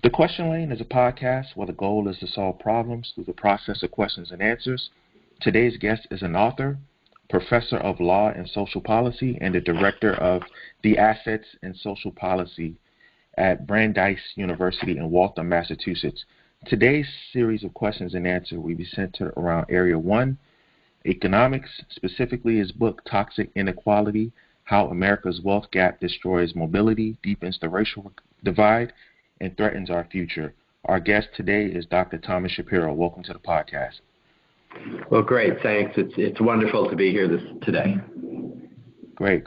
The Question Lane is a podcast where the goal is to solve problems through the process of questions and answers. Today's guest is an author, professor of law and social policy, and the director of the Assets in Social Policy at Brandeis University in Waltham, Massachusetts. Today's series of questions and answers will be centered around Area 1, economics, specifically his book, Toxic Inequality, How America's Wealth Gap Destroys Mobility, Deepens the Racial Divide, and Threatens Our Future. Our guest today is Dr. Thomas Shapiro. Welcome to the podcast. Well, great. Thanks. It's wonderful to be here today. Great.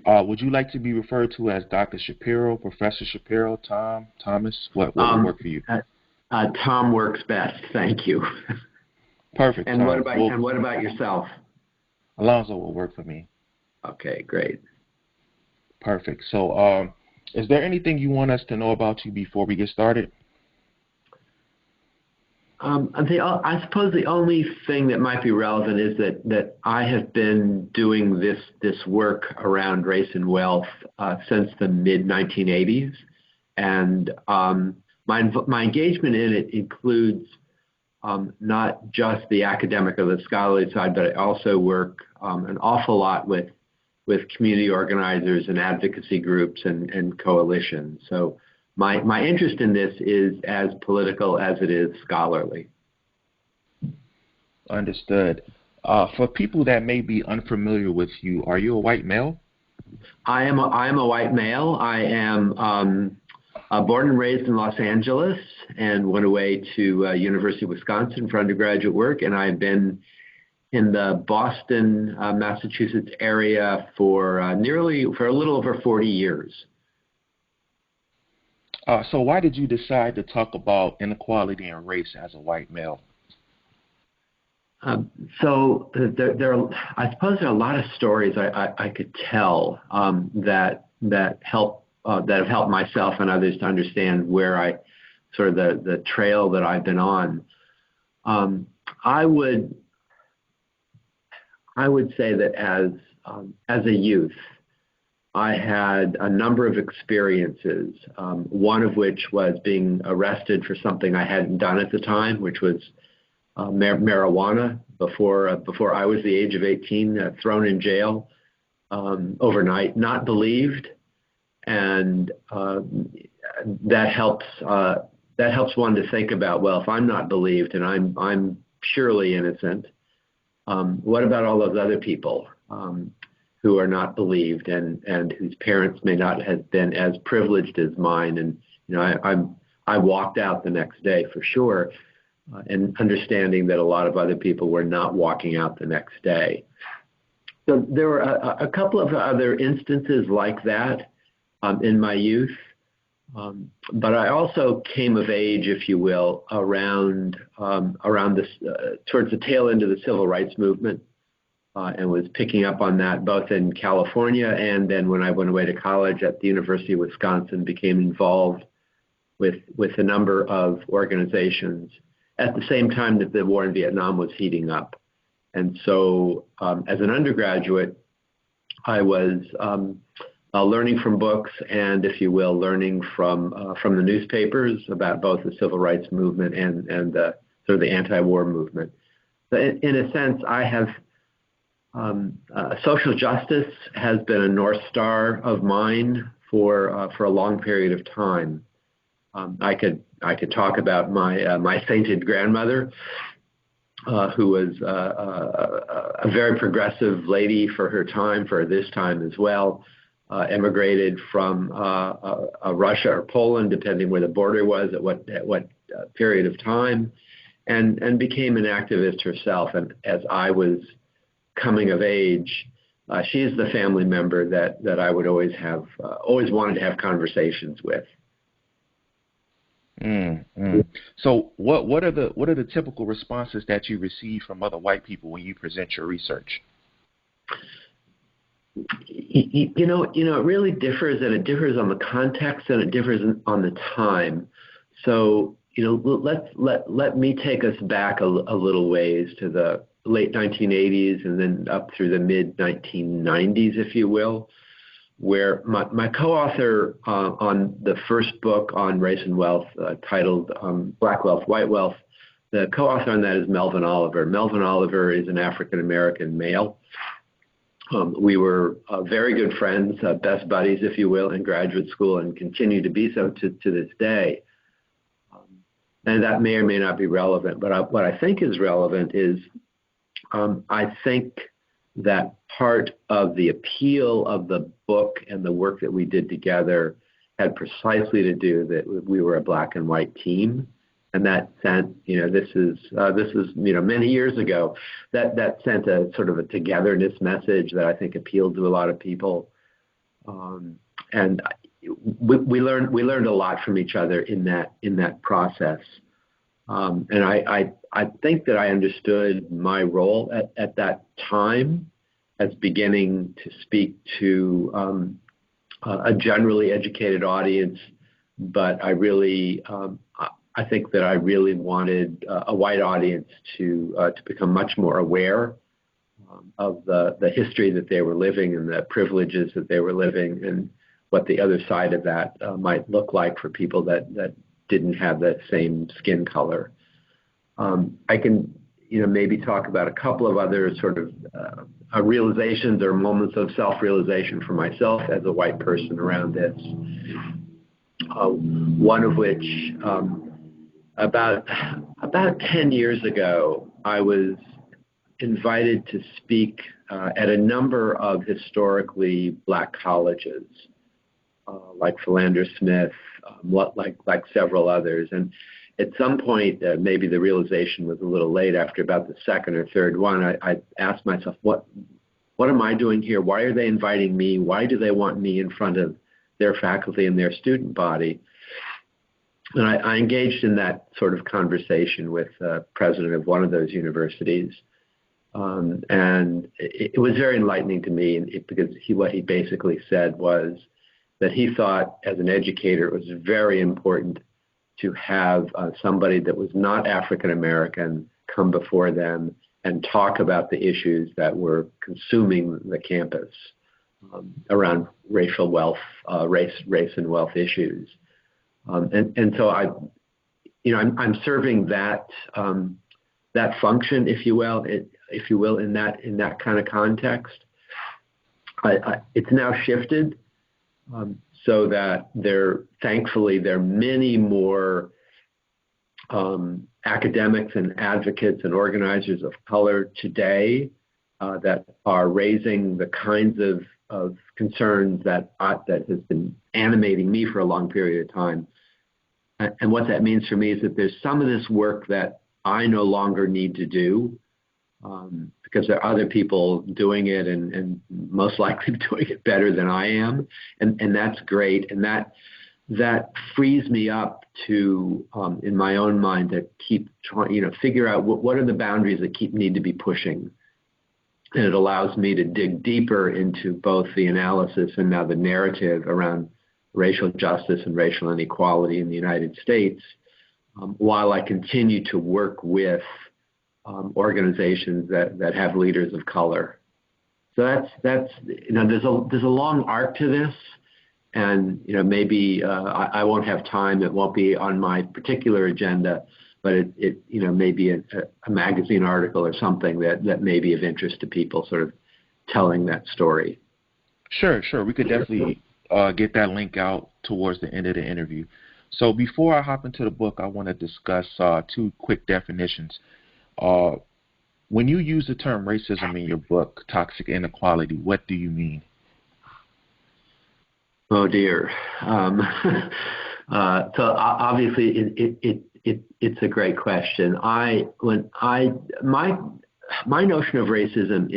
Would you like to be referred to as Dr. Shapiro, Professor Shapiro, Tom, Thomas? What would work for you? Tom works best. Thank you. Perfect. And what about yourself? Alonzo will work for me. Okay, great. Perfect. So, is there anything you want us to know about you before we get started? I suppose the only thing that might be relevant is that I have been doing this work around race and wealth since the mid-1980s, and my engagement in it includes not just the academic or the scholarly side, but I also work an awful lot with community organizers and advocacy groups and coalitions. So my interest in this is as political as it is scholarly. Understood. For people that may be unfamiliar with you, are you a white male? I am a white male. I am born and raised in Los Angeles and went away to University of Wisconsin for undergraduate work, and I've been in the Boston, Massachusetts area for a little over 40 years. So why did you decide to talk about inequality and race as a white male? So I suppose there are a lot of stories I could tell that have helped myself and others to understand where the trail that I've been on. I would say that as a youth, I had a number of experiences, one of which was being arrested for something I hadn't done at the time, which was marijuana before I was the age of 18, thrown in jail overnight, not believed, and that helps one to think about, well, if I'm not believed and I'm surely innocent, what about all those other people who are not believed and whose parents may not have been as privileged as mine? And I walked out the next day for sure, and understanding that a lot of other people were not walking out the next day. So there were a couple of other instances like that in my youth, but I also came of age, if you will, around this towards the tail end of the civil rights movement, and was picking up on that both in California and then when I went away to college at the University of Wisconsin, became involved with a number of organizations at the same time that the war in Vietnam was heating up. And so as an undergraduate, I was learning from books and, if you will, learning from the newspapers about both the civil rights movement and the sort of the anti-war movement. So in a sense, I have social justice has been a North Star of mine for a long period of time. I could talk about my sainted grandmother, who was a very progressive lady for her time, for this time as well. Emigrated from Russia or Poland, depending where the border was at what period of time, and became an activist herself. And as I was coming of age, she is the family member that I would always wanted to have conversations with. So what are the typical responses that you receive from other white people when you present your research? You know, it really differs, and it differs on the context, and it differs on the time. So, let me take us back a little ways to the late 1980s and then up through the mid 1990s, if you will. where my co-author on the first book on race and wealth, titled Black Wealth, White Wealth, the co-author on that is Melvin Oliver. Melvin Oliver is an African-American male. We were very good friends, best buddies, if you will, in graduate school, and continue to be so to this day. And that may or may not be relevant, but what I think is relevant is I think that part of the appeal of the book and the work that we did together had precisely to do that we were a black and white team. And that sent, this is many years ago, that sent a sort of a togetherness message that I think appealed to a lot of people. And we learned a lot from each other in that process. And I think that I understood my role at that time as beginning to speak to a generally educated audience, but I really I think that I really wanted a white audience to become much more aware of the history that they were living and the privileges that they were living and what the other side of that might look like for people that didn't have that same skin color. I can, maybe talk about a couple of other sort of realizations or moments of self-realization for myself as a white person around this. One of which, about 10 years ago, I was invited to speak at a number of historically black colleges, like Philander Smith, like several others. And at some point, maybe the realization was a little late after about the second or third one, I asked myself, what am I doing here? Why are they inviting me? Why do they want me in front of their faculty and their student body? And I engaged in that sort of conversation with the president of one of those universities. And it was very enlightening to me because what he basically said was that he thought as an educator it was very important to have somebody that was not African American come before them and talk about the issues that were consuming the campus around racial wealth, race and wealth issues. And so I'm serving that function, if you will, in that kind of context. It's now shifted. So that thankfully, there are many more academics and advocates and organizers of color today that are raising the kinds of concerns that has been animating me for a long period of time. And what that means for me is that there's some of this work that I no longer need to do because there are other people doing it and most likely doing it better than I am. And that's great. And that frees me up to, in my own mind, to keep trying, figure out what are the boundaries that need to be pushing. And it allows me to dig deeper into both the analysis and now the narrative around racial justice and racial inequality in the United States, while I continue to work with organizations that have leaders of color. So that's there's a long arc to this, and maybe I won't have time. It won't be on my particular agenda, but it may be a magazine article or something that may be of interest to people, sort of telling that story. Sure. We could definitely get that link out towards the end of the interview. So before I hop into the book, I want to discuss two quick definitions. When you use the term racism in your book, Toxic Inequality, what do you mean? Oh dear. So obviously it's a great question. My notion of racism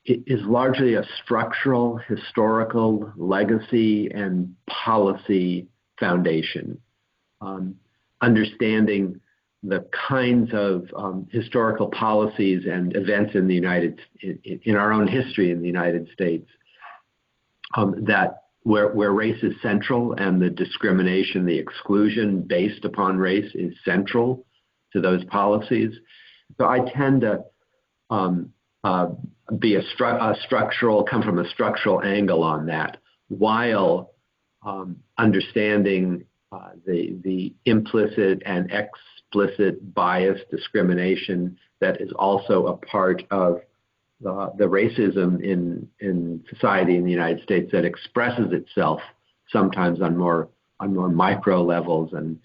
is largely a structural, historical, legacy, and policy foundation. Understanding the kinds of historical policies and events in our own history in the United States that where race is central and the discrimination, the exclusion based upon race is central to those policies. So I tend to be a structural, come from a structural angle on that, while understanding the implicit and explicit bias discrimination that is also a part of the racism in society in the United States that expresses itself sometimes on more micro levels. And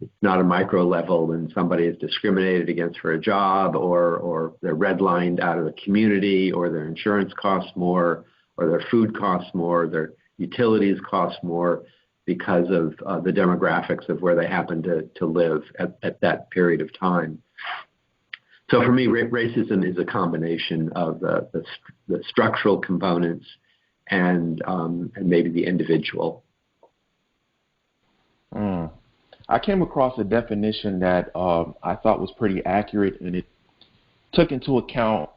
it's not a micro level when somebody is discriminated against for a job, or they're redlined out of the community, or their insurance costs more, or their food costs more, their utilities cost more because of the demographics of where they happen to live at that period of time. So for me, racism is a combination of the structural components and maybe the individual. I came across a definition that I thought was pretty accurate, and it took into account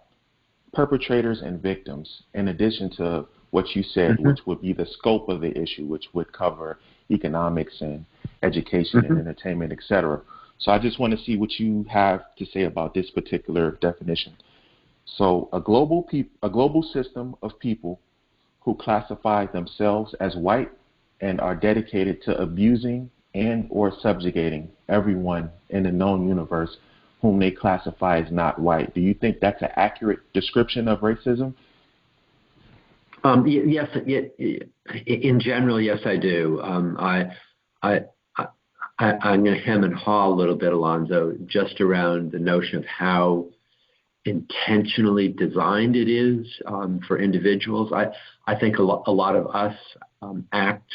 perpetrators and victims, in addition to what you said, which would be the scope of the issue, which would cover economics and education and entertainment, etc. So I just want to see what you have to say about this particular definition. So a global system of people who classify themselves as white and are dedicated to abusing and or subjugating everyone in the known universe whom they classify as not white. Do you think that's an accurate description of racism? Yes, in general, yes, I do. I'm going to hem and haw a little bit, Alonzo, just around the notion of how intentionally designed it is for individuals. I think a lot of us act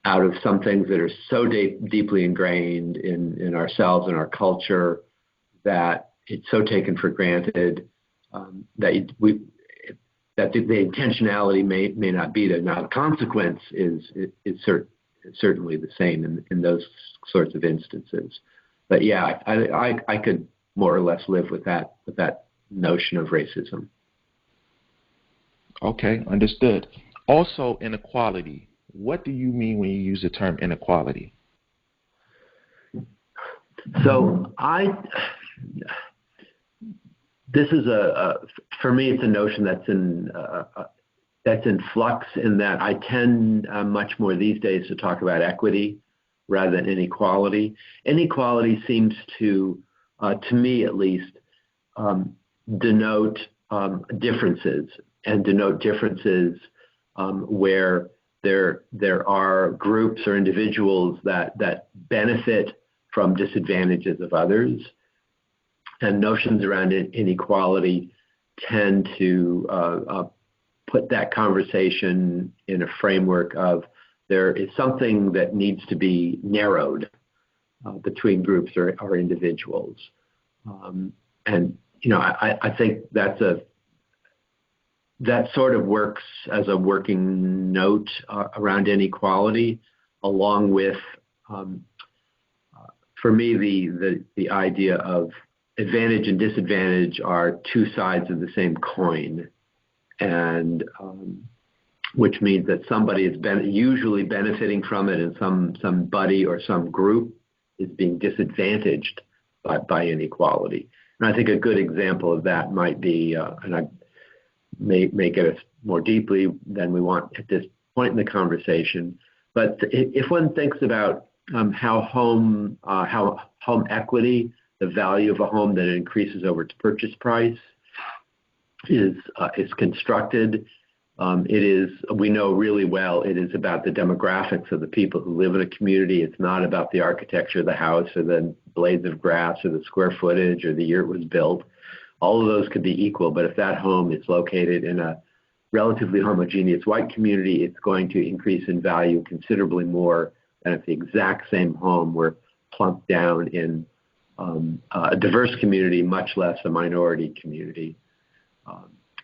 out of some things that are so deeply ingrained in ourselves and our culture that it's so taken for granted that the intentionality may not be there. Now, the consequence is certainly the same in those sorts of instances. But yeah, I could more or less live with that notion of racism. Okay, understood. Also, inequality. What do you mean when you use the term inequality? So this is for me, it's a notion that's in flux, in that I tend much more these days to talk about equity rather than inequality. Inequality seems to me at least, denote differences, and denote differences where there are groups or individuals that benefit from disadvantages of others. And notions around inequality tend to put that conversation in a framework of there is something that needs to be narrowed between groups or individuals. And, I think that sort of works as a working note around inequality, along with, for me, the idea of advantage and disadvantage are two sides of the same coin, and which means that somebody is usually benefiting from it, and somebody or some group is being disadvantaged by inequality. And I think a good example of that might be, and I may get us more deeply than we want at this point in the conversation, but if one thinks about how home equity, the value of a home that increases over its purchase price, is constructed, we know really well it is about the demographics of the people who live in a community. It's not about the architecture of the house, or the blades of grass, or the square footage, or the year it was built. All of those could be equal, but if that home is located in a relatively homogeneous white community, it's going to increase in value considerably more than if the exact same home were plunked down in a diverse community, much less a minority community.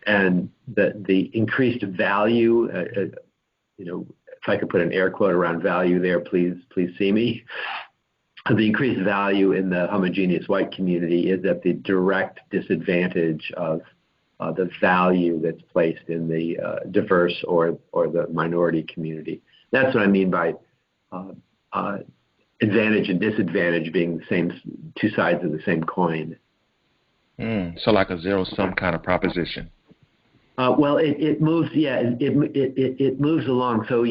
And the increased value, if I could put an air quote around value there, please see me. The increased value in the homogeneous white community is at the direct disadvantage of the value that's placed in the diverse or the minority community. That's what I mean by advantage and disadvantage being the same, two sides of the same coin. So like a zero-sum kind of proposition. Well, it moves. Yeah, it moves along. So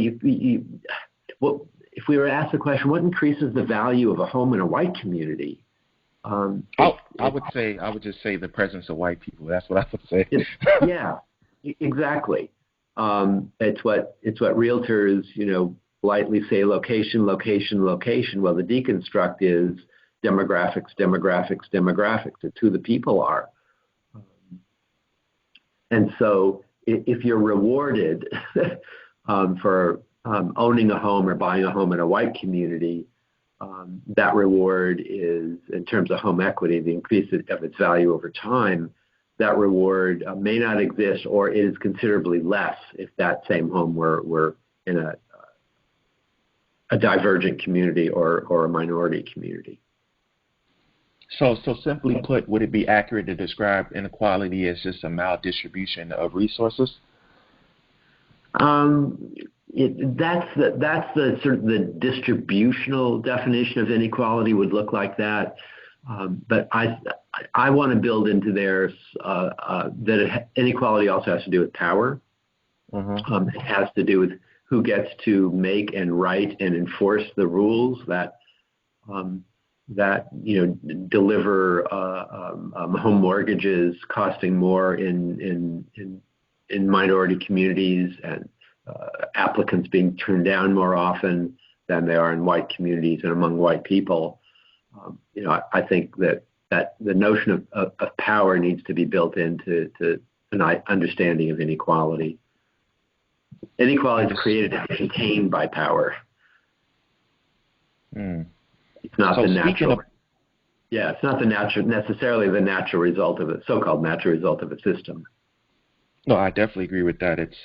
well, if we were asked the question, what increases the value of a home in a white community? I would just say the presence of white people. That's what I would say. Yeah, exactly. It's what realtors, lightly say location, location, location. Well, the deconstruct is demographics, demographics, demographics. It's who the people are. And so if you're rewarded for owning a home or buying a home in a white community, that reward is, in terms of home equity, the increase of its value over time, that reward may not exist, or it is considerably less if that same home were in a divergent community or a minority community. So simply put, would it be accurate to describe inequality as just a maldistribution of resources? That's the sort of the distributional definition of inequality would look like that. But I want to build into there that inequality also has to do with power. It has to do with who gets to make and write and enforce the rules that deliver home mortgages costing more in minority communities, and applicants being turned down more often than they are in white communities and among white people. I think that the notion of power needs to be built into an understanding of inequality. Inequality is created and contained by power. It's not the natural. It's not necessarily the natural result of a so-called natural result of a system. No, I definitely agree with that. It's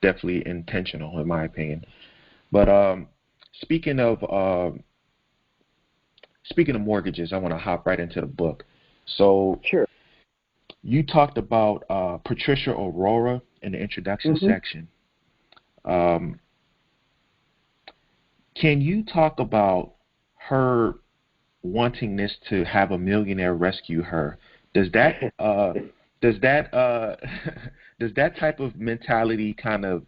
definitely intentional, in my opinion. But speaking of mortgages, I want to hop right into the book. So sure. You talked about Patricia Aurora in the introduction section. Can you talk about her wanting this to have a millionaire rescue her? Does that type of mentality kind of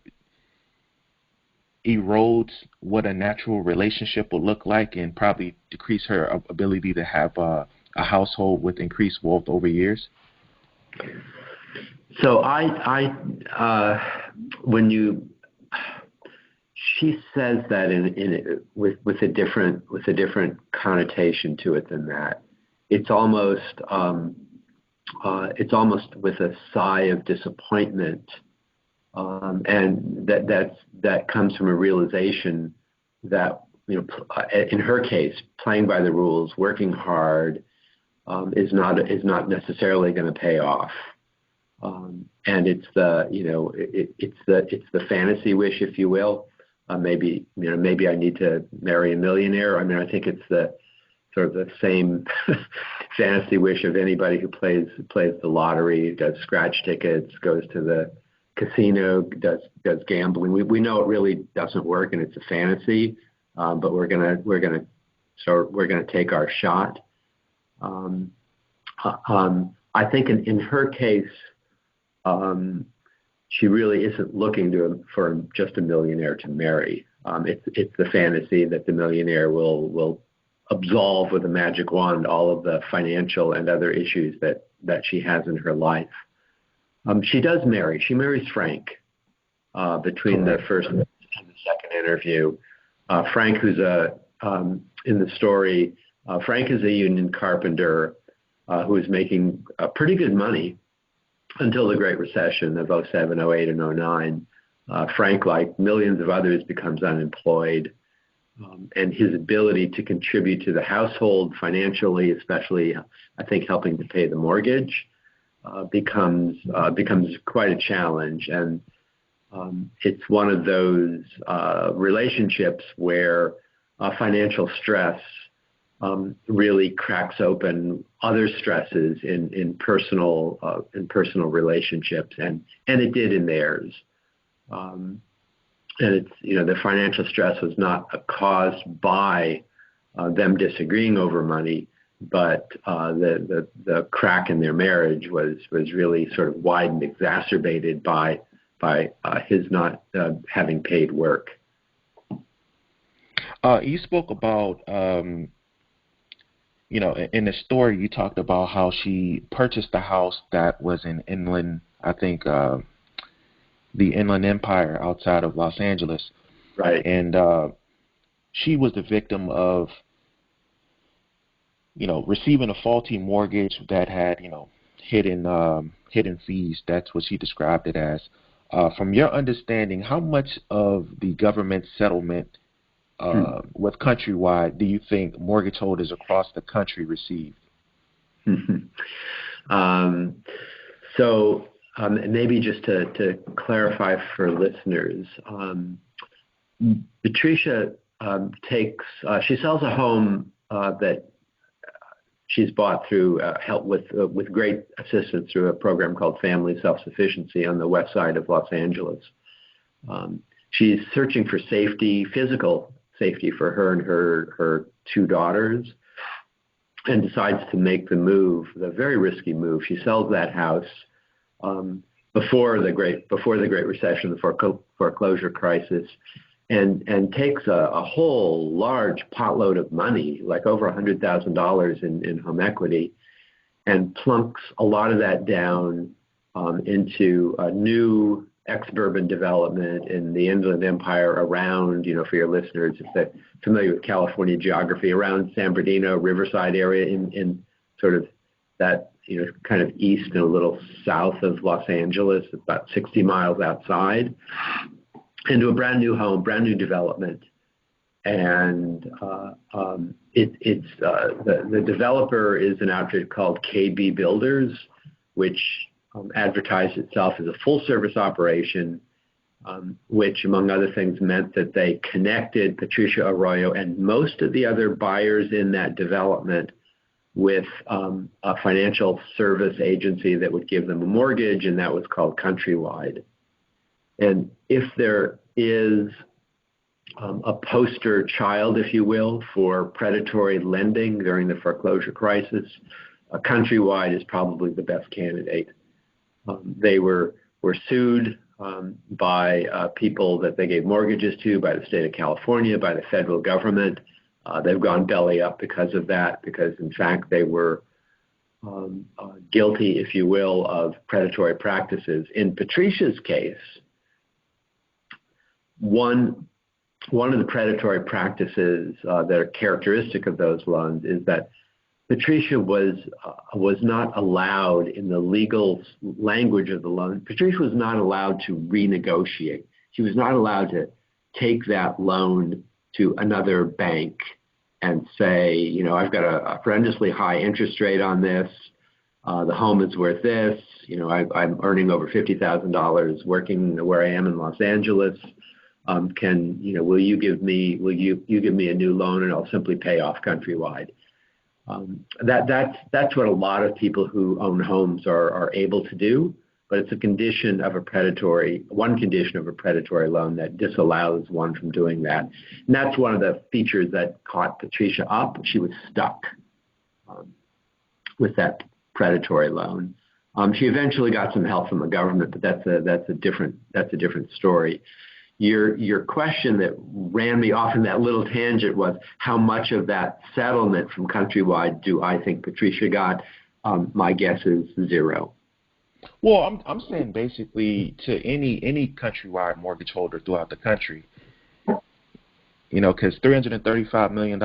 erodes what a natural relationship will look like and probably decrease her ability to have a household with increased wealth over years? So she says that with a different connotation to it than that. It's almost with a sigh of disappointment, and that comes from a realization that in her case, playing by the rules, working hard, is not necessarily going to pay off. And it's the fantasy wish, if you will. Maybe I need to marry a millionaire. I mean, I think it's the sort of the same fantasy wish of anybody who plays the lottery, does scratch tickets, goes to the casino, does gambling. We know it really doesn't work, and it's a fantasy. But we're gonna take our shot. I think in her case, she really isn't looking for just a millionaire to marry. It's the fantasy that the millionaire will absolve with a magic wand all of the financial and other issues that she has in her life. She does marry. She marries Frank between the first and the second interview. Frank, who's in the story, Frank is a union carpenter who is making pretty good money until the Great Recession of 07, 08, and 09. Frank, like millions of others, becomes unemployed. And his ability to contribute to the household financially, especially, I think, helping to pay the mortgage, becomes quite a challenge. And it's one of those relationships where financial stress really cracks open other stresses in personal relationships, and it did in theirs. And it's the financial stress was not caused by them disagreeing over money. but the crack in their marriage was really sort of widened, exacerbated by his not having paid work. You spoke about, in the story you talked about how she purchased a house that was in inland, I think, the Inland Empire outside of Los Angeles. Right. And she was the victim of, receiving a faulty mortgage that had, hidden fees. That's what she described it as. From your understanding, how much of the government settlement with Countrywide do you think mortgage holders across the country received? Maybe just to clarify for listeners, Patricia she sells a home that she's bought through help with great assistance through a program called Family Self-Sufficiency on the west side of Los Angeles. She's searching for safety, physical safety for her and her two daughters, and decides to make the move, the very risky move. She sells that house before the Great Recession, the foreclosure crisis, and takes a whole large potload of money, like over $100,000 in home equity, and plunks a lot of that down into a new ex-urban development in the Inland Empire around, for your listeners, if they're familiar with California geography, around San Bernardino, Riverside area in sort of that, kind of east and a little south of Los Angeles, about 60 miles outside, into a brand new home, brand new development. And the developer is an outfit called KB Builders, which advertised itself as a full-service operation, which, among other things, meant that they connected Patricia Arroyo and most of the other buyers in that development with a financial service agency that would give them a mortgage, and that was called Countrywide. And if there is a poster child, if you will, for predatory lending during the foreclosure crisis, Countrywide is probably the best candidate. They were sued by people that they gave mortgages to, by the state of California, by the federal government. They've gone belly up because of that, because in fact they were guilty, if you will, of predatory practices. In Patricia's case, one of the predatory practices that are characteristic of those loans is that Patricia was not allowed, in the legal language of the loan, Patricia was not allowed to renegotiate. She was not allowed to take that loan to another bank and say, I've got a horrendously high interest rate on this. The home is worth this. I'm earning over $50,000 working where I am in Los Angeles. Will you give me a new loan and I'll simply pay off Countrywide? That's what a lot of people who own homes are able to do, but it's one condition of a predatory loan that disallows one from doing that. And that's one of the features that caught Patricia up. She was stuck with that predatory loan. She eventually got some help from the government, but that's a different story. Your question that ran me off in that little tangent was, how much of that settlement from Countrywide do I think Patricia got? My guess is zero. Well, I'm saying basically to any Countrywide mortgage holder throughout the country, because $335 million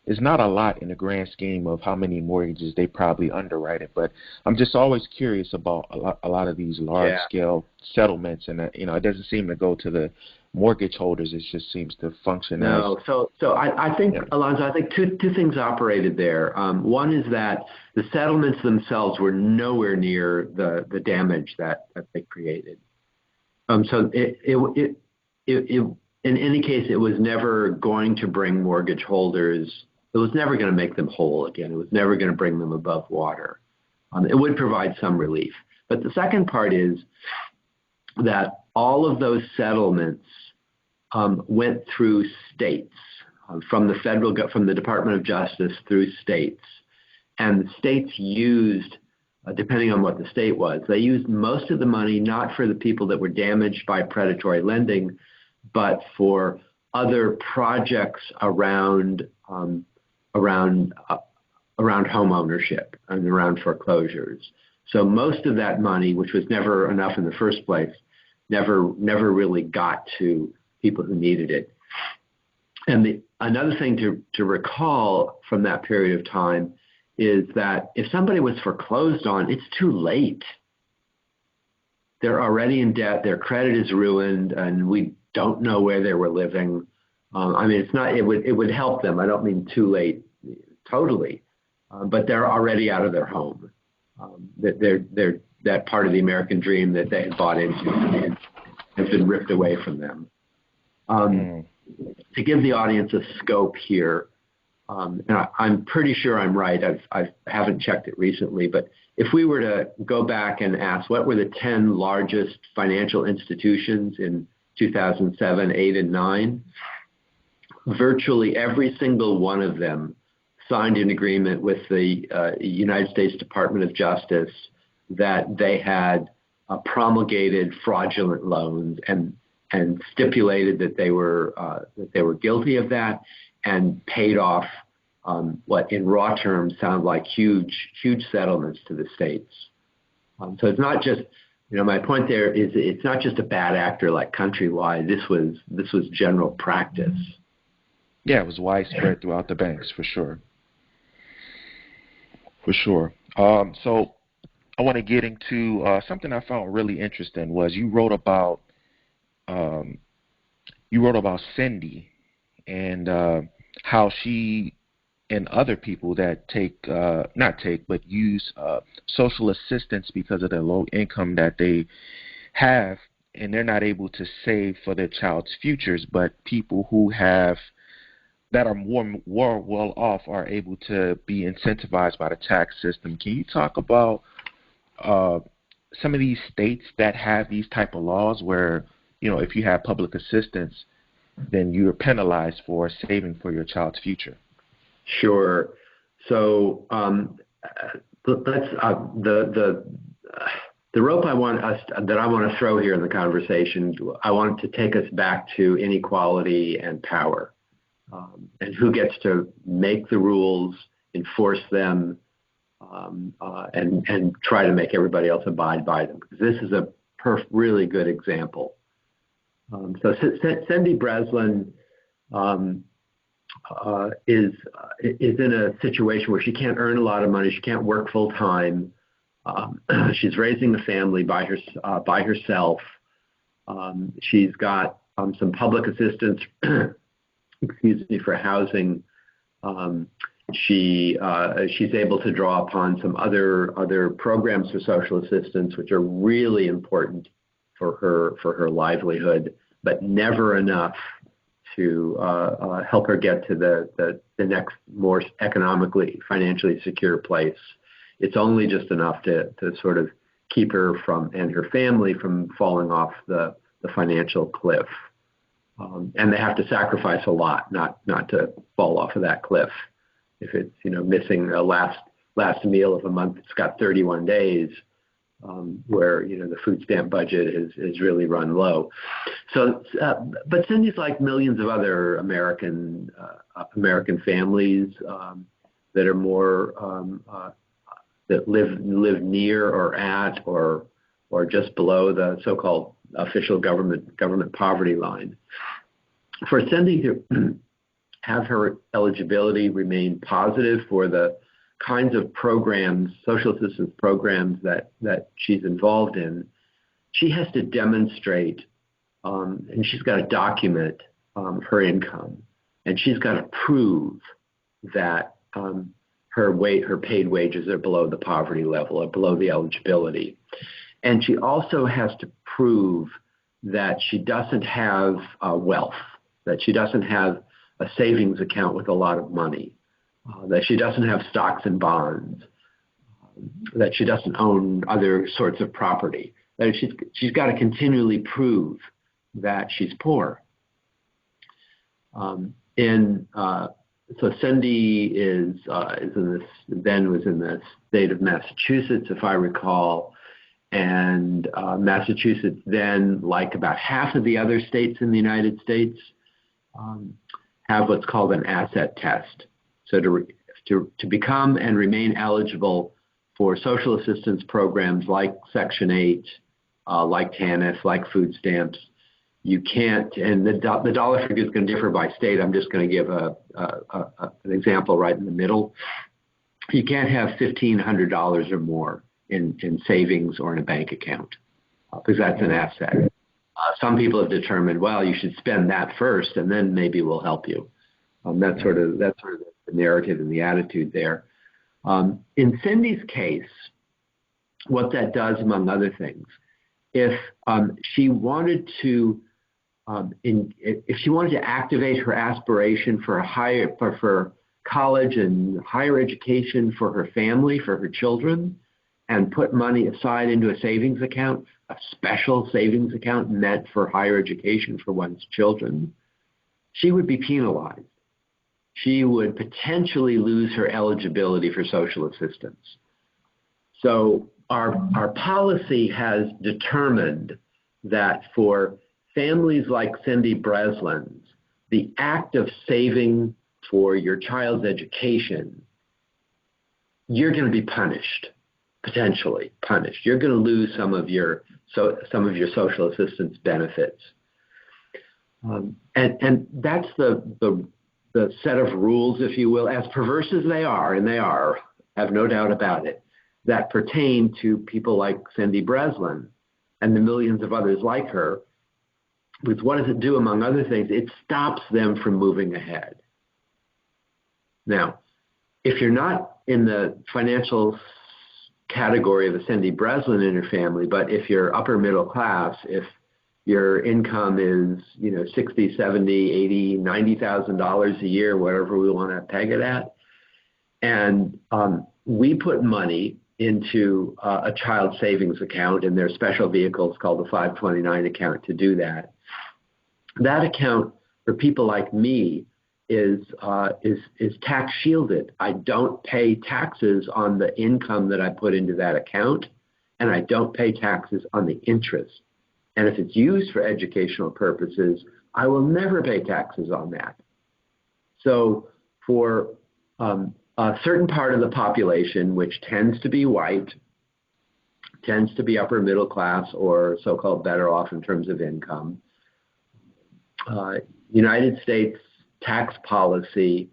is not a lot in the grand scheme of how many mortgages they probably underwrite. But I'm just always curious about a lot of these large scale settlements, and it doesn't seem to go to the mortgage holders. It just seems to function as. So I think, Alonzo, I think two things operated there. One is that the settlements themselves were nowhere near the damage that they created. So it in any case, it was never going to bring mortgage holders. It was never going to make them whole again. It was never going to bring them above water. It would provide some relief. But the second part is that all of those settlements went through states. from the Department of Justice through states. And the states used, depending on what the state was, they used most of the money not for the people that were damaged by predatory lending, but for other projects around home ownership and around foreclosures. So most of that money, which was never enough in the first place, never really got to people who needed it. And another thing to recall from that period of time is that if somebody was foreclosed on, it's too late. They're already in debt, their credit is ruined, and we don't know where they were living. It would help them. I don't mean too late totally, but they're already out of their home. They're that part of the American dream that they had bought into has been ripped away from them. To give the audience a scope here, and I'm pretty sure I'm right. I haven't checked it recently, but if we were to go back and ask what were the 10 largest financial institutions in 2007, 8, and 9, virtually every single one of them signed an agreement with the United States Department of Justice that they had promulgated fraudulent loans and stipulated that they were guilty of that and paid off what in raw terms sound like huge settlements to the states. So it's not just, my point there is it's not just a bad actor like Countrywide. This was general practice. Yeah, it was widespread throughout the banks for sure. For sure. So I want to get into something I found really interesting was you wrote about Cindy and how she and other people that use social assistance because of the low income that they have, and they're not able to save for their child's futures, but people who have that are more well off are able to be incentivized by the tax system. Can you talk about some of these states that have these type of laws where, if you have public assistance, then you're penalized for saving for your child's future? Sure. So let's the rope I want to throw here in the conversation, I want to take us back to inequality and power, and who gets to make the rules, enforce them, and try to make everybody else abide by them. Because this is a really good example. So Cindy Breslin is in a situation where she can't earn a lot of money. She can't work full time. She's raising the family by herself. She's got some public assistance, for housing. She's able to draw upon some other programs for social assistance, which are really important for her livelihood, but never enough to help her get to the next more economically, financially secure place. It's only just enough to sort of keep her and her family from falling off the financial cliff. And they have to sacrifice a lot not to fall off of that cliff. If it's missing a last meal of a month, it's got 31 days. Where the food stamp budget is really run low. So, but Cindy's like millions of other American families that are more that live near or at or just below the so-called official government poverty line. For Cindy to have her eligibility remain positive for the kinds of programs, social assistance programs that she's involved in, she has to demonstrate, and she's got to document her income, and she's got to prove that her paid wages are below the poverty level or below the eligibility. And she also has to prove that she doesn't have wealth, that she doesn't have a savings account with a lot of money, that she doesn't have stocks and bonds, that she doesn't own other sorts of property. That she's got to continually prove that she's poor. So Cindy is in this, then was in the state of Massachusetts, if I recall, and Massachusetts then, like about half of the other states in the United States, have what's called an asset test. So to become and remain eligible for social assistance programs like Section 8, like TANF, like food stamps, you can't, and the dollar figure is going to differ by state. I'm just going to give an example right in the middle. You can't have $1,500 or more in savings or in a bank account because that's an asset. Some people have determined, well, you should spend that first, and then maybe we'll help you. That's sort of the narrative and the attitude there. In Cindy's case, what that does, among other things, if she wanted to activate her aspiration for college and higher education for her family, for her children, and put money aside into a savings account, a special savings account meant for higher education for one's children, she would be penalized. She would potentially lose her eligibility for social assistance. So our policy has determined that for families like Cindy Breslin's, the act of saving for your child's education, you're going to be punished, potentially punished. You're going to lose some of your social assistance benefits, and that's the set of rules, if you will, as perverse as they are, and they are, have no doubt about it, that pertain to people like Cindy Breslin and the millions of others like her. With what does it do, among other things? It stops them from moving ahead. Now, if you're not in the financial category of a Cindy Breslin and her family, but if you're upper middle class, if your income is, $60, $70, $80, $90,000 a year, whatever we want to peg it at, and we put money into a child savings account, and there's special vehicles called the 529 account to do that. That account for people like me is tax shielded. I don't pay taxes on the income that I put into that account, and I don't pay taxes on the interest. And if it's used for educational purposes, I will never pay taxes on that. So for a certain part of the population, which tends to be white, tends to be upper middle class or so-called better off in terms of income, United States tax policy,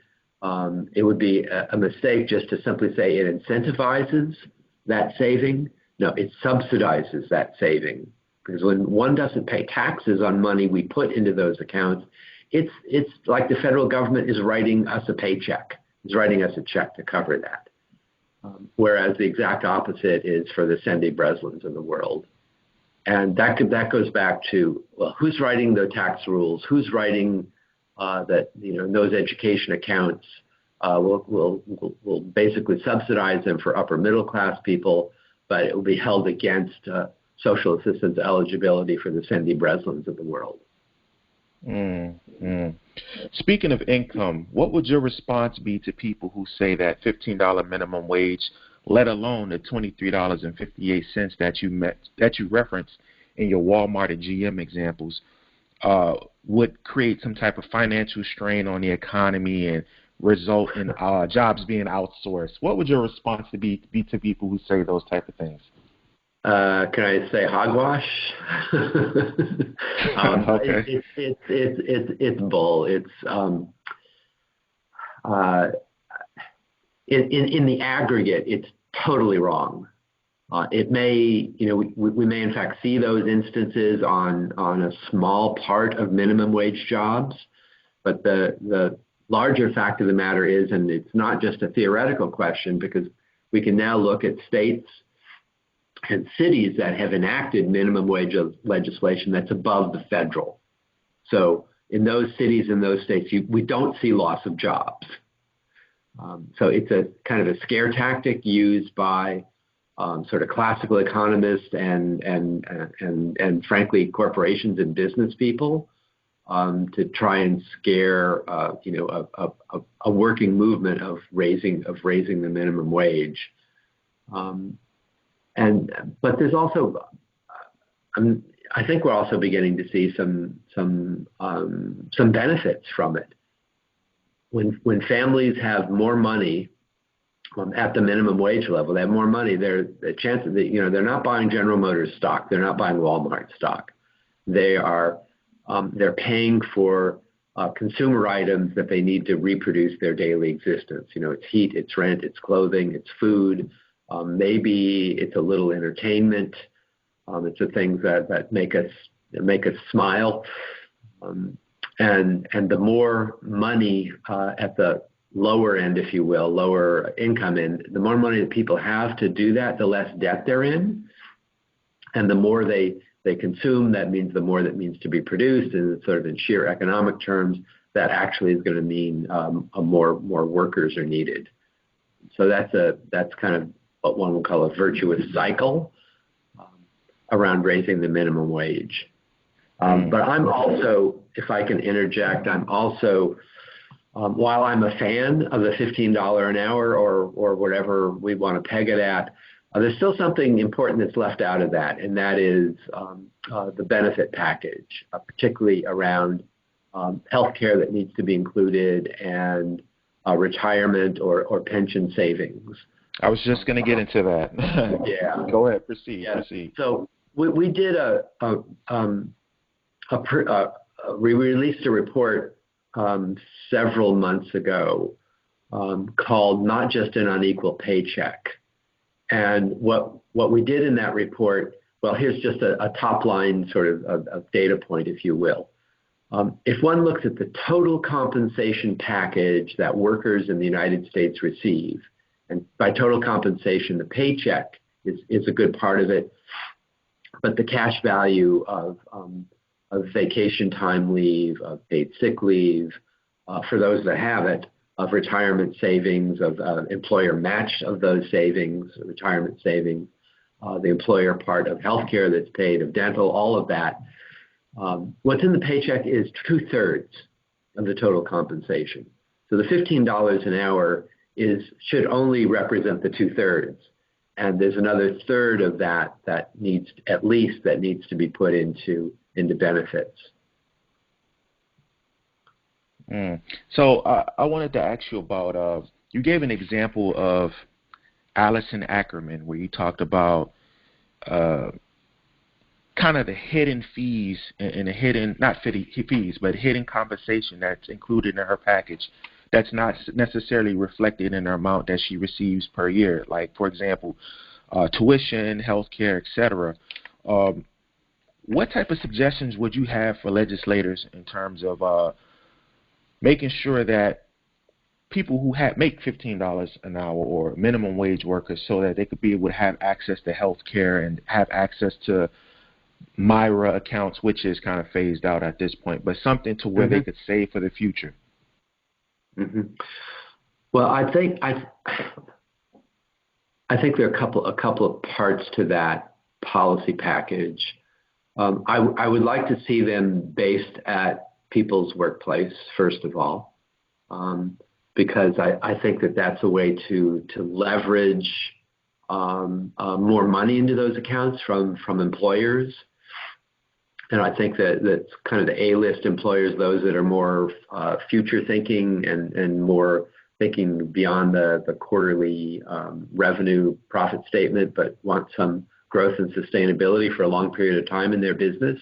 it would be a mistake just to simply say it incentivizes that saving. No, it subsidizes that saving. Because when one doesn't pay taxes on money we put into those accounts, it's like the federal government is writing us a paycheck, is writing us a check to cover that. Whereas the exact opposite is for the Cindy Breslins of the world. And that goes back to, well, who's writing the tax rules? Who's writing those education accounts will basically subsidize them for upper middle class people, but it will be held against social assistance eligibility for the Cindy Breslins of the world. Mm-hmm. Speaking of income, what would your response be to people who say that $15 minimum wage, let alone the $23.58 that you referenced in your Walmart and GM examples, would create some type of financial strain on the economy and result in jobs being outsourced? What would your response be to people who say those type of things? Can I say hogwash? Okay. It's bull. It's in the aggregate, it's totally wrong. It may, we may in fact see those instances on a small part of minimum wage jobs, but the larger fact of the matter is, and it's not just a theoretical question, because we can now look at states and cities that have enacted minimum wage legislation that's above the federal. So in those cities and those states, we don't see loss of jobs. So it's a kind of a scare tactic used by sort of classical economists and frankly corporations and business people to try and scare a working movement of raising the minimum wage. But there's also, I think we're also beginning to see some benefits from it. When families have more money at the minimum wage level, they have more money. The chances that they're not buying General Motors stock, they're not buying Walmart stock. They're paying for consumer items that they need to reproduce their daily existence. It's heat, it's rent, it's clothing, it's food. Maybe it's a little entertainment. It's the things that make us smile. And the more money at the lower end, if you will, lower income end, the more money that people have to do that, the less debt they're in. And the more they consume, that means the more that means to be produced, and sort of in sheer economic terms, that actually is going to mean more workers are needed. So that's kind of what one would call a virtuous cycle around raising the minimum wage. But I'm also, if I can interject, I'm also, while I'm a fan of the $15 an hour or whatever we want to peg it at, there's still something important that's left out of that, and that is the benefit package, particularly around health care that needs to be included and retirement or pension savings. I was just going to get into that. Yeah. Go ahead. Proceed. Yeah. Proceed. So we did we released a report several months ago called "Not Just an Unequal Paycheck." And what we did in that report, well, here's just a top line sort of data point, if you will. If one looks at the total compensation package that workers in the United States receive, and by total compensation, the paycheck is a good part of it, but the cash value of vacation time leave, of paid sick leave, for those that have it, of retirement savings, of employer match of those savings, retirement savings, the employer part of healthcare that's paid, of dental, all of that. What's in the paycheck is 2/3 of the total compensation. So the $15 an hour should only represent the 2/3. And there's another third of that needs to be put into benefits. So I wanted to ask you about, you gave an example of Allison Ackerman, where you talked about kind of the hidden fees and the hidden, not fees, but hidden compensation that's included in her package that's not necessarily reflected in the amount that she receives per year. Like, for example, tuition, healthcare, etc. What type of suggestions would you have for legislators in terms of making sure that people who make $15 an hour or minimum wage workers, so that they could be able to have access to health care and have access to Myra accounts, which is kind of phased out at this point, but something to where they could save for the future? Well, I think there are a couple of parts to that policy package. I would like to see them based at people's workplace, first of all, because I think that's a way to leverage more money into those accounts from employers. And I think that's kind of the A-list employers, those that are more future thinking and more thinking beyond the quarterly revenue profit statement, but want some growth and sustainability for a long period of time in their business.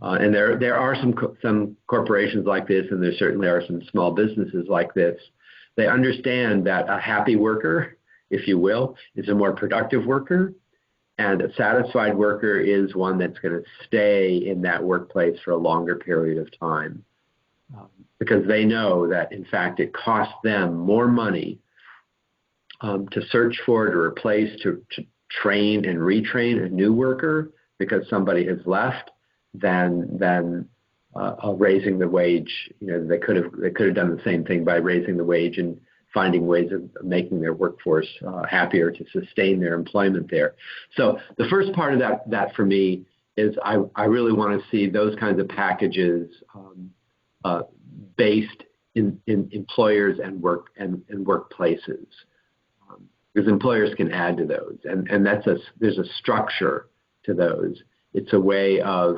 And there are some corporations like this, and there certainly are some small businesses like this. They understand that a happy worker, if you will, is a more productive worker, and a satisfied worker is one that's going to stay in that workplace for a longer period of time, because they know that, in fact, it costs them more money to search for, to replace, to train and retrain a new worker because somebody has left, than raising the wage. They could have done the same thing by raising the wage and finding ways of making their workforce happier to sustain their employment there. So the first part of that for me is I really want to see those kinds of packages based in employers and workplaces, because employers can add to those, and there's a structure to those. It's a way of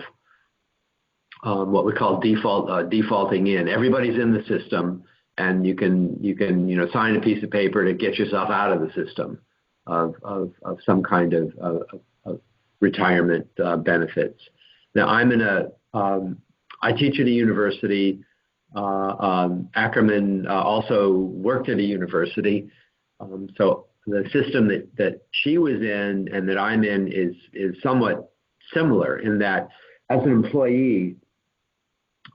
what we call defaulting in. Everybody's in the system, and you can sign a piece of paper to get yourself out of the system of some kind of retirement benefits. Now I teach at a university. Ackerman also worked at a university, so the system that she was in and that I'm in is somewhat similar in that, as an employee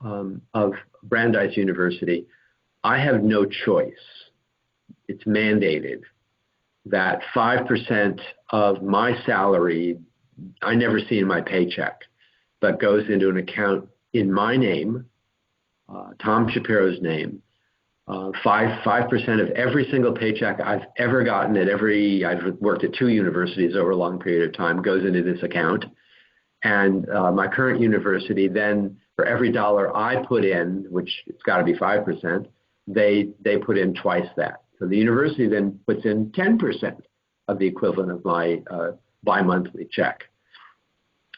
of Brandeis University, I have no choice. It's mandated that 5% of my salary I never see in my paycheck, but goes into an account in my name, Tom Shapiro's name. 5% of every single paycheck I've ever gotten I've worked at 2 universities over a long period of time, goes into this account. And my current university then, for every dollar I put in, which it's got to be 5%, they put in twice that. So the university then puts in 10% of the equivalent of my bi-monthly check.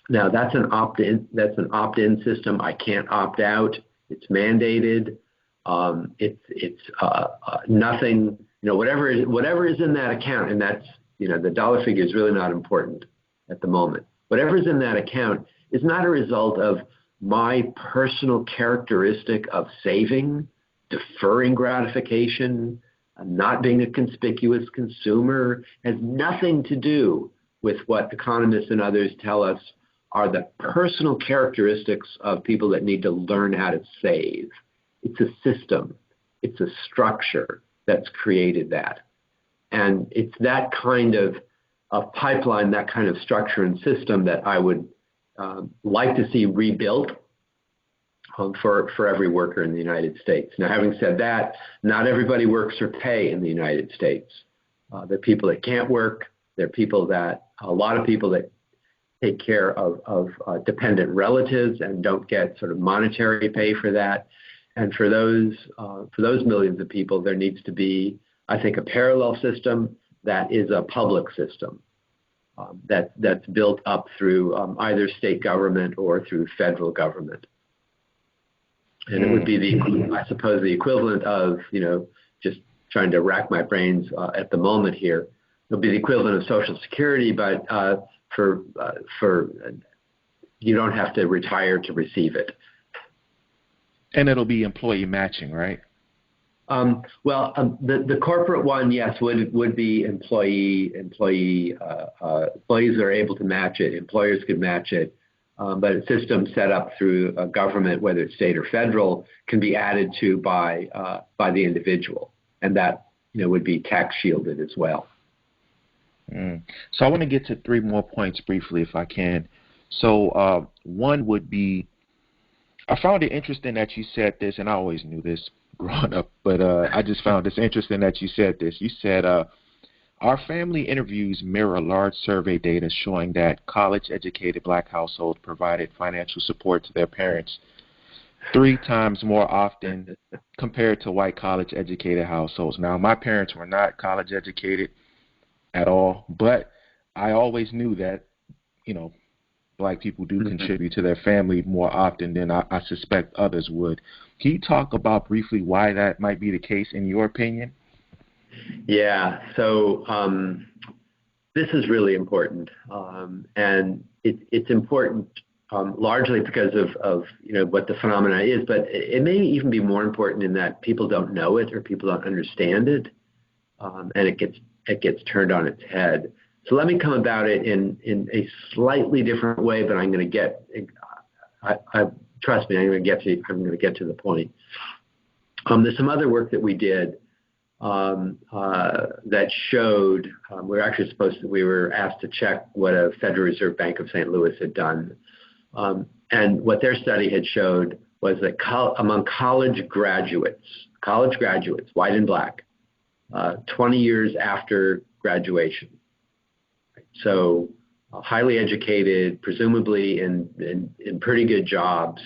Now that's an opt-in system. I can't opt out. It's mandated. It's nothing. Whatever is in that account, and that's the dollar figure is really not important at the moment. Whatever's in that account is not a result of my personal characteristic of saving, deferring gratification, not being a conspicuous consumer. Has nothing to do with what economists and others tell us are the personal characteristics of people that need to learn how to save. It's a system. It's a structure that's created that. And it's that kind of pipeline, that kind of structure and system that I would like to see rebuilt for every worker in the United States. Now, having said that, not everybody works for pay in the United States. There are people that can't work. There are a lot of people that take care of dependent relatives and don't get sort of monetary pay for that. And for those millions of people, there needs to be, I think, a parallel system that is a public system that's built up through either state government or through federal government. And it would be I suppose the equivalent of, just trying to rack my brains at the moment here, it would be the equivalent of Social Security, but for you don't have to retire to receive it. And it'll be employee matching, right? The corporate one, yes, would be employees are able to match it. Employers could match it. But a system set up through a government, whether it's state or federal, can be added to by the individual, and that would be tax shielded as well. So I want to get to 3 more points briefly, if I can. So one would be, I found it interesting that you said this, and I always knew this growing up, but I just found this interesting that you said this. You said, our family interviews mirror large survey data showing that college-educated Black households provided financial support to their parents 3 times more often compared to white college-educated households. Now, my parents were not college-educated at all, but I always knew that, Black people do contribute to their family more often than I suspect others would. Can you talk about briefly why that might be the case in your opinion? Yeah, so this is really important, and it's important largely because of what the phenomena is, but it may even be more important in that people don't know it or people don't understand it, and it gets turned on its head. So let me come about it in a slightly different way, but I'm going to get. Trust me, I'm going to get to the point. There's some other work that we did that showed we were asked to check what a Federal Reserve Bank of St. Louis had done, and what their study had showed was that among college graduates, white and Black, 20 years after graduation. So highly educated, presumably in pretty good jobs.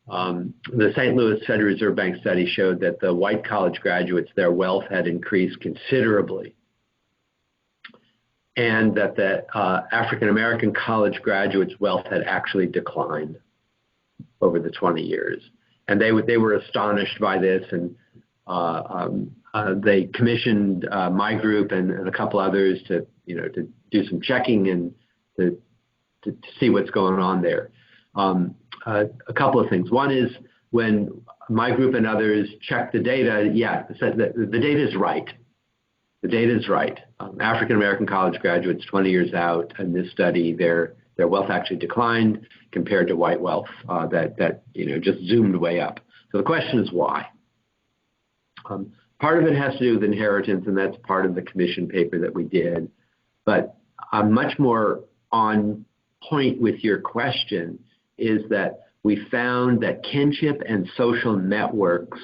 The St. Louis Federal Reserve Bank study showed that the white college graduates, their wealth had increased considerably, and that the African-American college graduates' wealth had actually declined over the 20 years. And they were astonished by this, and they commissioned my group and a couple others to do some checking and to see what's going on there. A couple of things. One is when my group and others checked the data, the data is right. The data is right. African-American college graduates 20 years out in this study, their wealth actually declined compared to white wealth that just zoomed way up. So the question is why? Part of it has to do with inheritance, and that's part of the commission paper that we did. But much more on point with your question is that we found that kinship and social networks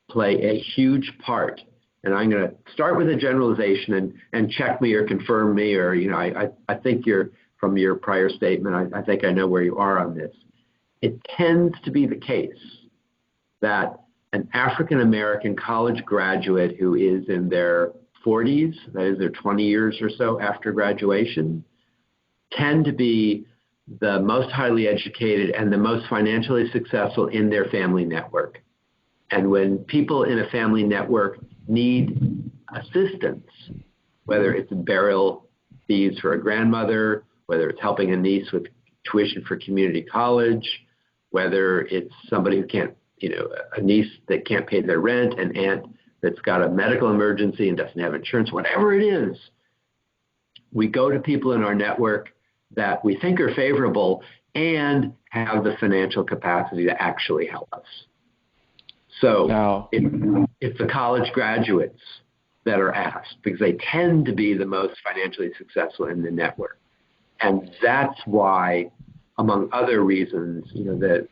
play a huge part. And I'm going to start with a generalization and check me or confirm me, or I think from your prior statement, I think I know where you are on this. It tends to be the case that an African-American college graduate who is in their 40s, that is, they're 20 years or so after graduation, tend to be the most highly educated and the most financially successful in their family network. And when people in a family network need assistance, whether it's burial fees for a grandmother, whether it's helping a niece with tuition for community college, whether it's somebody who can't, a niece that can't pay their rent, an aunt that's got a medical emergency and doesn't have insurance, whatever it is, we go to people in our network that we think are favorable and have the financial capacity to actually help us. So now, it's the college graduates that are asked because they tend to be the most financially successful in the network. And that's why, among other reasons, the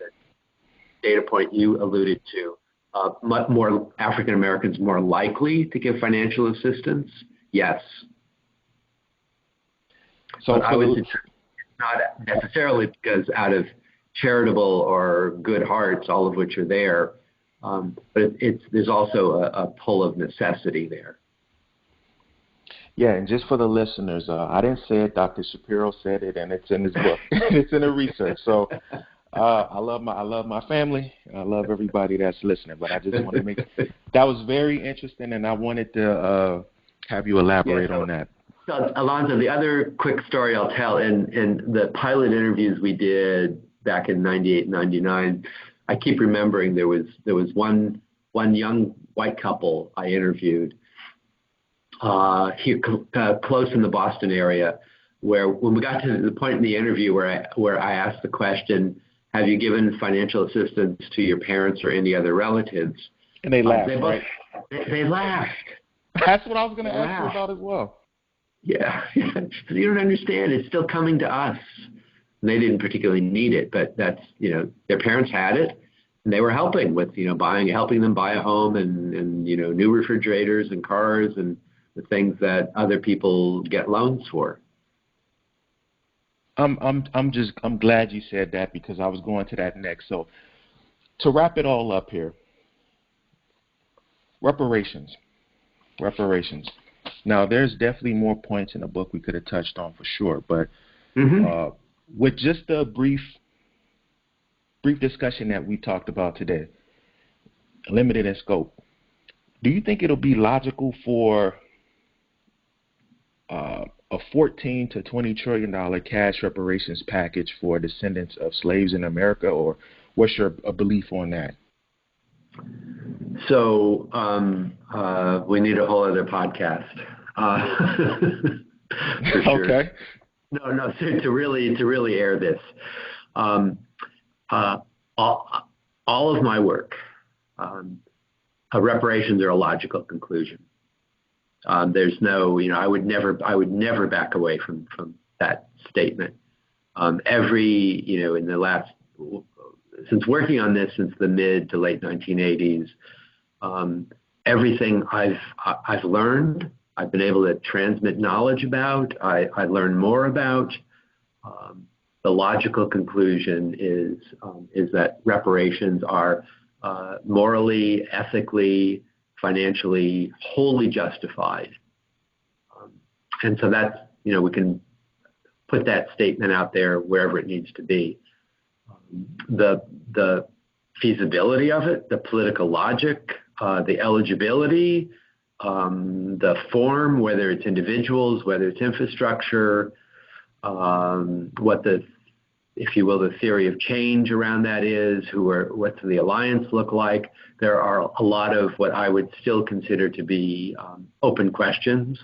data point you alluded to, much more African Americans more likely to give financial assistance. Yes. So but I would say it's not necessarily because out of charitable or good hearts, all of which are there, but there's also a pull of necessity there. Yeah, and just for the listeners, I didn't say it. Dr. Shapiro said it, and it's in his book. It's in the research. So I love my family. I love everybody that's listening. But I just want to make that was very interesting, and I wanted to have you elaborate on that. So, Alonzo, the other quick story I'll tell in the pilot interviews we did back in '98, '99. I keep remembering there was one young white couple I interviewed here close in the Boston area, where when we got to the point in the interview where I asked the question, have you given financial assistance to your parents or any other relatives? And they laughed, right? They laughed. That's what I was going to ask you about as well. Yeah. You don't understand. It's still coming to us. And they didn't particularly need it, but that's, their parents had it, and they were helping with, helping them buy a home and new refrigerators and cars and the things that other people get loans for. I'm glad you said that, because I was going to that next. So to wrap it all up here, reparations. Now, there's definitely more points in the book we could have touched on for sure, but with just the brief discussion that we talked about today, limited in scope, do you think it'll be logical for a $14 to $20 trillion cash reparations package for descendants of slaves in America, or what's your belief on that? So we need a whole other podcast. For sure. Okay. No. To really air this, all of my work, reparations are a logical conclusion. There's no, I would never back away from that statement. In the last, since working on this since the mid to late 1980s, everything I've learned, I've been able to transmit knowledge about, I learn more about, the logical conclusion is that reparations are morally, ethically, financially wholly justified. And so that's, we can put that statement out there wherever it needs to be. The feasibility of it, the political logic, the eligibility, the form, whether it's individuals, whether it's infrastructure, what the, if you will, the theory of change around that is, what's the alliance look like. There are a lot of what I would still consider to be open questions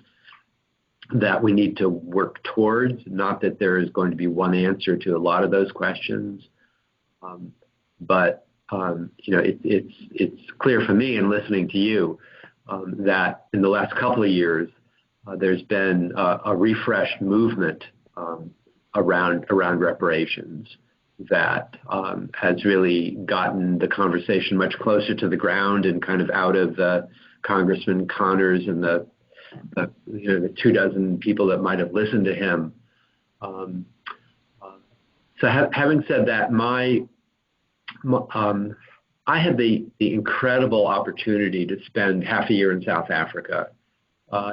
that we need to work towards. Not that there is going to be one answer to a lot of those questions, but it's clear for me in listening to you that in the last couple of years there's been a refreshed movement around reparations that has really gotten the conversation much closer to the ground and kind of out of the Congressman Connors and the 24 people that might have listened to him. So having said that, I had the incredible opportunity to spend half a year in South Africa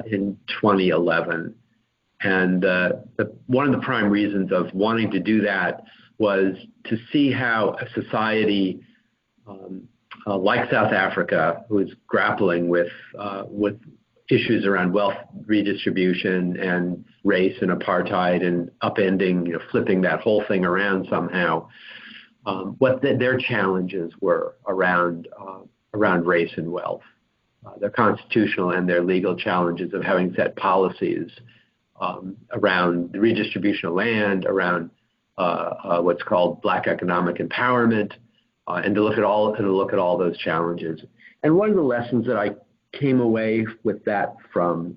in 2011. And one of the prime reasons of wanting to do that was to see how a society like South Africa, who is grappling with issues around wealth redistribution and race and apartheid and upending, flipping that whole thing around somehow, what their challenges were around race and wealth, their constitutional and their legal challenges of having set policies around the redistribution of land, around what's called Black economic empowerment, and to look at all those challenges. And one of the lessons that I came away with that from,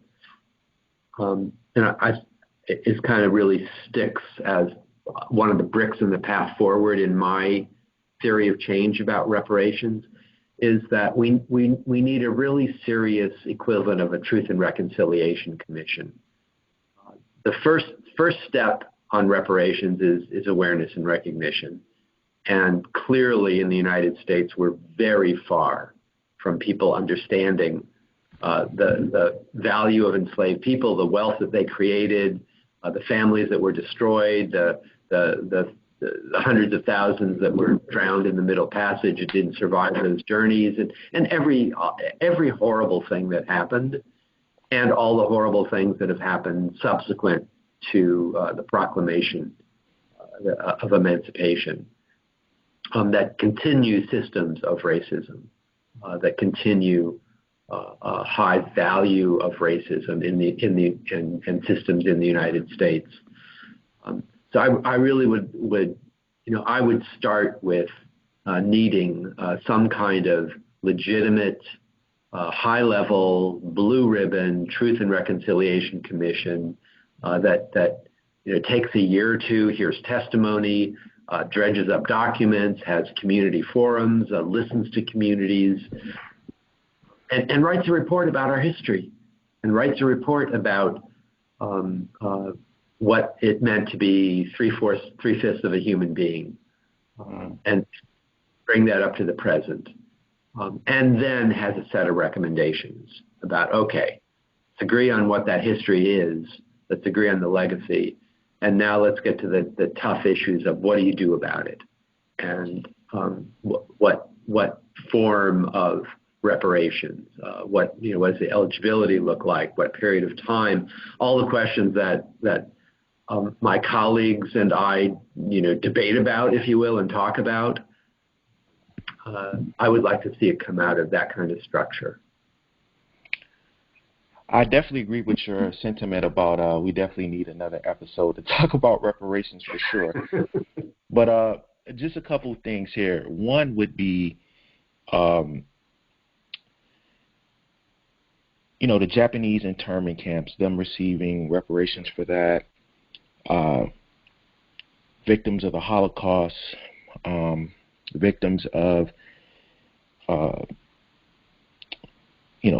it kind of really sticks as one of the bricks in the path forward in my theory of change about reparations, is that we need a really serious equivalent of a Truth and Reconciliation Commission. The first step on reparations is awareness and recognition. And clearly in the United States, we're very far from people understanding the value of enslaved people, the wealth that they created, the families that were destroyed, the hundreds of thousands that were drowned in the Middle Passage and didn't survive those journeys, and every horrible thing that happened, and all the horrible things that have happened subsequent to the proclamation of emancipation, that continue systems of racism, that continue a high value of racism in systems in the United States. So I really would I would start with needing some kind of legitimate, high-level, blue ribbon Truth and Reconciliation Commission that takes a year or two, hears testimony, dredges up documents, has community forums, listens to communities, and writes a report about our history, and writes a report about what it meant to be three-fifths of a human being, and bring that up to the present. And then has a set of recommendations about, okay, let's agree on what that history is, let's agree on the legacy, and now let's get to the tough issues of what do you do about it, and what form of reparations, what does the eligibility look like, what period of time, all the questions that my colleagues and I debate about, if you will, and talk about. I would like to see it come out of that kind of structure. I definitely agree with your sentiment about we definitely need another episode to talk about reparations for sure. But just a couple of things here. One would be, the Japanese internment camps, them receiving reparations for that, victims of the Holocaust, victims of,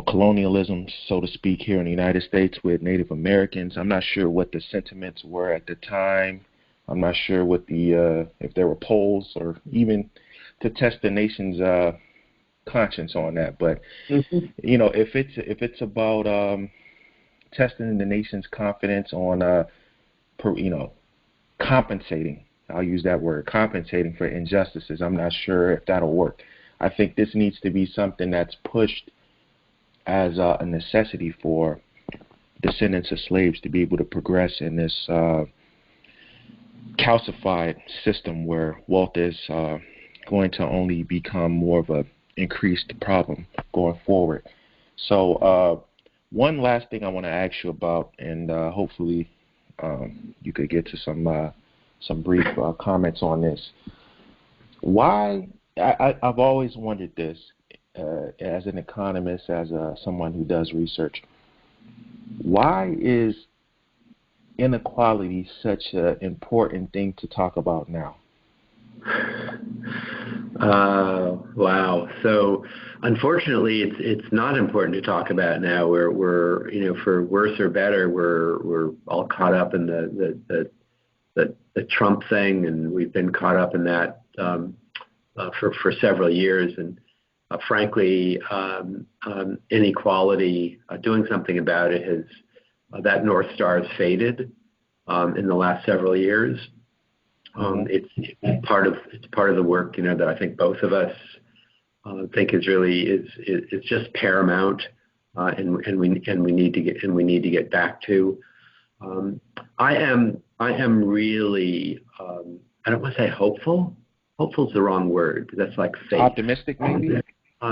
colonialism, so to speak, here in the United States with Native Americans. I'm not sure what the sentiments were at the time I'm not sure what the if there were polls or even to test the nation's conscience on that. But if it's about testing the nation's confidence on compensating. I'll use that word, compensating for injustices. I'm not sure if that'll work. I think this needs to be something that's pushed as a necessity for descendants of slaves to be able to progress in this calcified system where wealth is going to only become more of a increased problem going forward. So one last thing I want to ask you about, and hopefully you could get to some brief comments on this. Why I've always wondered this as an economist, as someone who does research. Why is inequality such an important thing to talk about now? Wow. So unfortunately, it's not important to talk about now. We're for worse or better, we're all caught up in the Trump thing, and we've been caught up in that for several years. And frankly, inequality, doing something about it has that North Star has faded in the last several years. It's part of the work that I think both of us think is just paramount, and we need to get back to. I am really I don't want to say hopeful. Hopeful is the wrong word. That's like faith. Optimistic, maybe.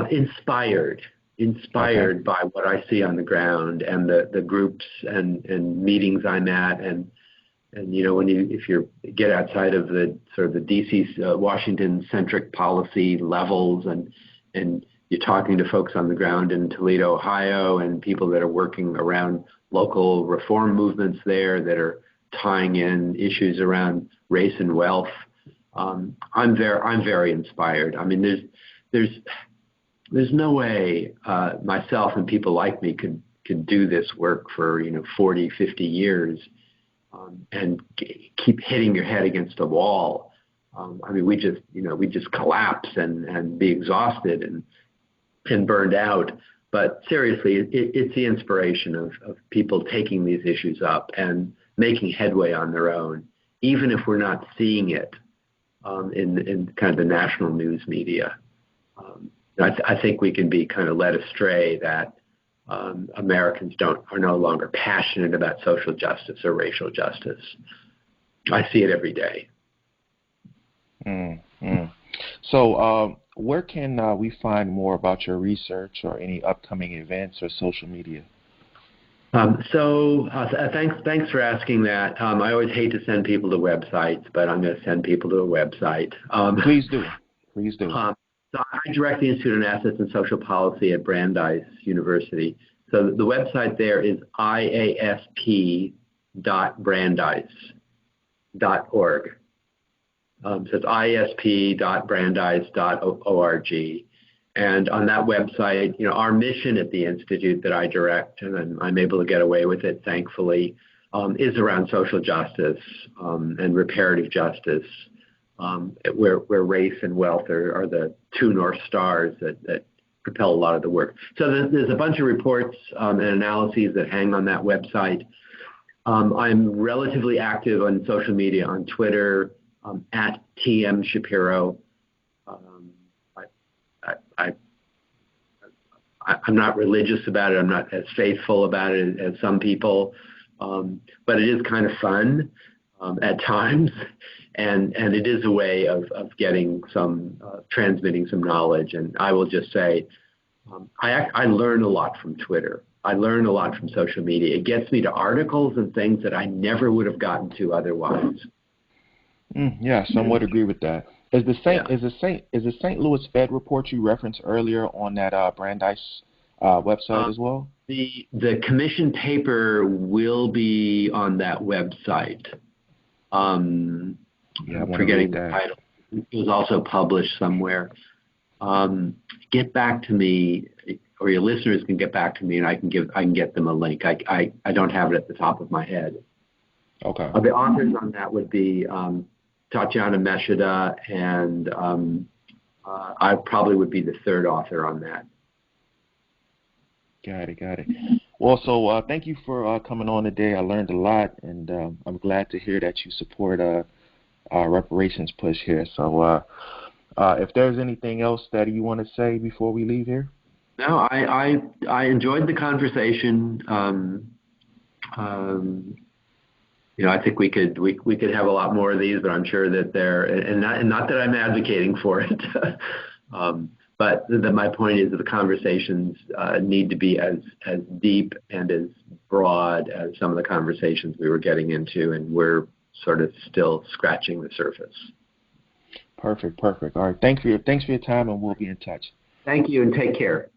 Inspired okay. by what I see on the ground and the groups and meetings I'm at, and if you get outside of the sort of the DC Washington centric policy levels and you're talking to folks on the ground in Toledo, Ohio, and people that are working around local reform movements there that are tying in issues around race and wealth, I'm very inspired. I mean, there's no way myself and people like me could do this work for 40, 50 years and keep hitting your head against a wall. I mean, we just collapse and be exhausted and burned out. But seriously, it's the inspiration of people taking these issues up and making headway on their own, even if we're not seeing it in kind of the national news media. I think we can be kind of led astray that Americans are no longer passionate about social justice or racial justice. I see it every day. So where can we find more about your research or any upcoming events or social media? Thanks for asking that. I always hate to send people to websites, but I'm going to send people to a website. Please do. So I direct the Institute on Assets and Social Policy at Brandeis University. So the website there is iasp.brandeis.org. So it's iasp.brandeis.org. And on that website, our mission at the Institute that I direct, and I'm able to get away with it, thankfully, is around social justice and reparative justice, where race and wealth are the two North Stars that propel a lot of the work. So there's a bunch of reports and analyses that hang on that website. I'm relatively active on social media, on Twitter, at TM Shapiro. I'm not religious about it. I'm not as faithful about it as some people, but it is kind of fun at times, and it is a way of getting transmitting some knowledge. And I will just say, I learn a lot from Twitter. I learn a lot from social media. It gets me to articles and things that I never would have gotten to otherwise. Yeah, somewhat agree with that. Is the St. Louis Fed report you referenced earlier on that Brandeis website as well? The commission paper will be on that website. I'm forgetting the title. It was also published somewhere. Get back to me, or your listeners can get back to me, and I can get them a link. I don't have it at the top of my head. Okay. The authors on that would be Tatiana Meshida, and I probably would be the third author on that. Got it. Well, so thank you for coming on today. I learned a lot, and I'm glad to hear that you support our reparations push here. So if there's anything else that you want to say before we leave here? No, I enjoyed the conversation. I think we could have a lot more of these, but I'm sure that not that I'm advocating for it, but my point is that the conversations need to be as deep and as broad as some of the conversations we were getting into, and we're sort of still scratching the surface. Perfect. All right. Thanks for your time, and we'll be in touch. Thank you, and take care.